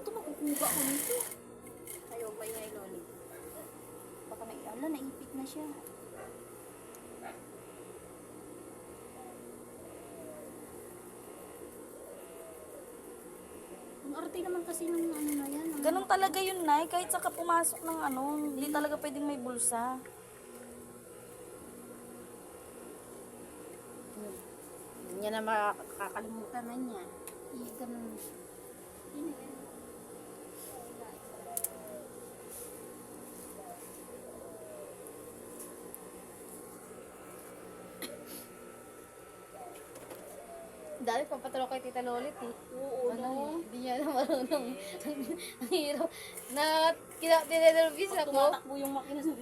to, makukuha ko nito. Ayaw, maingay loli. Baka naipit na siya. Ang arte naman kasi ng ano na yan. Ganun talaga yun, Nay. Kahit saka pumasok ng ano, hindi talaga pwedeng may bulsa. Hindi niya na makakalimutan na niya. Ganun. Yun na yan. Dahil papaturo kay Tita Lolit eh. Oo, Ano? Hindi niya na marunong. Ang hirap. Na tinanervous ako. Tumatakbo yung makina sa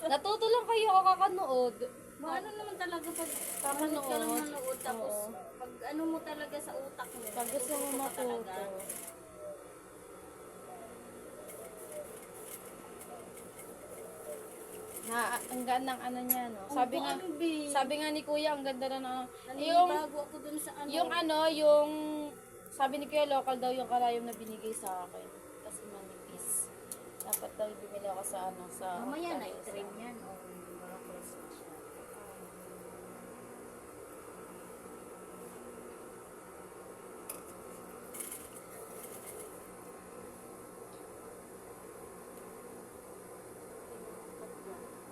Natuto lang kayo ako kakanood. Ano naman talaga pag Kakanood. ka lang manood, tapos Oo. pag ano mo talaga sa utak mo. Pag gusto mo tututo ka matuto. Ang ganda ng ano niya, no? Sabi nga ni Kuya, ang ganda na Bago ako dun sa ano. yung sabi ni Kuya, local daw yung karayom na binigay sa akin. Kasi manipis. Dapat daw bumili ako sa sa... Mamaya na, i-trim yan. O, mga cross na siya.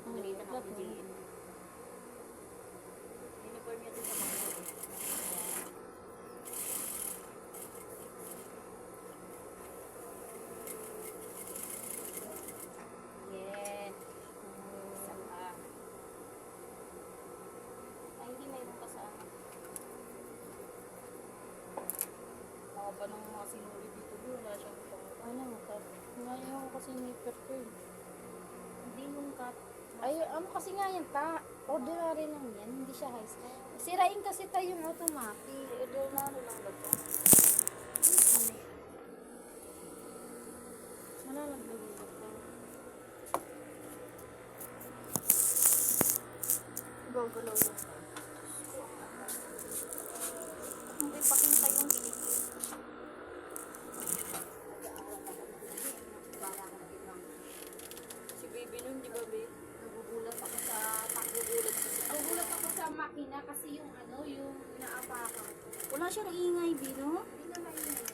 Malitan ako din. Uniform niya din sa mga Yan. Isa pa. Ay, hindi mayroon pa sa akin. Ako pa ng mga sinuri dito, wala siyang pang... Ano, ngayon ako kasi nipper ko eh. Hindi yung cut. Ay, kasi nga yan, ordinary lang yan, hindi siya high school. Sirain kasi tayo yung automatic. Ordinary lang ba ito? Malalaglag ito. Gagalaw lang. Hindi pakita yung kilikili. Si baby nun, di ba, babe? Nagugulat ako sa paggugulat ko sa Nagulat ako sa makina kasi yung yung inaapakan ko. Wala siyang ingay, Bino. Hindi na maingay.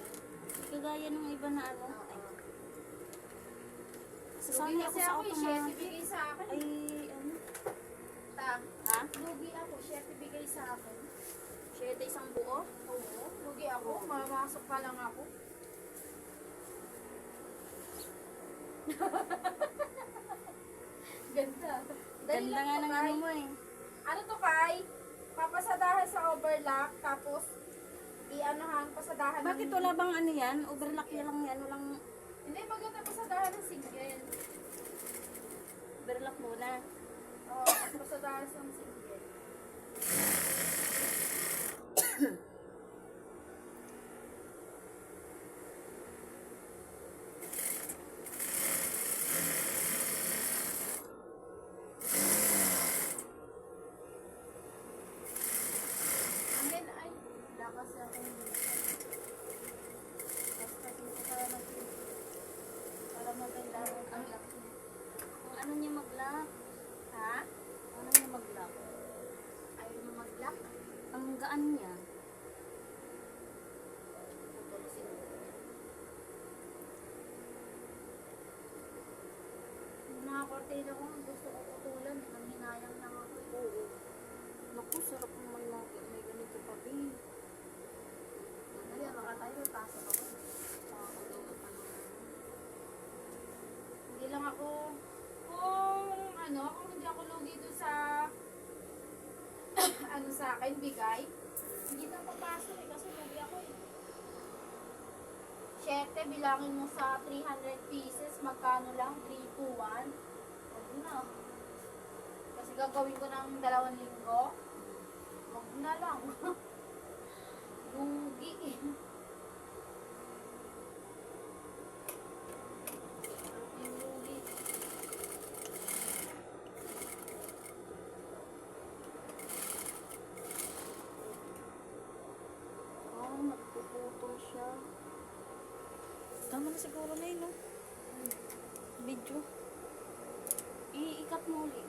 Kagaya ng iba na ano. Ay. Sasali Lugi ako kasi sa ako, chef automatic. bigay sa akin. Ay, ano? Ha? Lugi ako, chef bigay sa akin. Share isang buo? Oo, lugi ako. Mamasok pa lang ako. Ganda. Dali Ganda lang nga to, ng Kai. ano mo eh. Ano to, Kai? Papasadahan sa overlock, tapos i-anohan, pasadahan ng... Bakit wala bang ano yan? Overlock yan lang, ano lang, Hindi, maganda pasadahan ng single. overlock muna. Oo, pasadahan ng single. Amin, ay, lakas ako. Basta dito para maganda ang overlock. Kung ano niya mag-lock. Ha? Ano niya mag-lock? Ayaw mo mag-lock? Ang gaan niya. Tutulosin mo niya. Yung mga kortina ko, gusto ko putulan. Nanghinayang lang ako. Oo. Naku, sarap ng may ganito pa, babe. Madali, makatayo. Pasok ako. Makakagawa pa ng Hindi lang ako, kung hindi ako lugi doon sa, sa akin, bigay, hindi na papasok kasi lugi ako eh. 7, bilangin mo sa 300 pieces, magkano lang? 3, 2, 1. Huwag na. Kasi gagawin ko ng 2 linggo. Huwag na lang. Lugi eh. Yung lugi. Oh, nagpuputol na siya. Tama na siguro na yun, no? Video. Iikat mo ulit.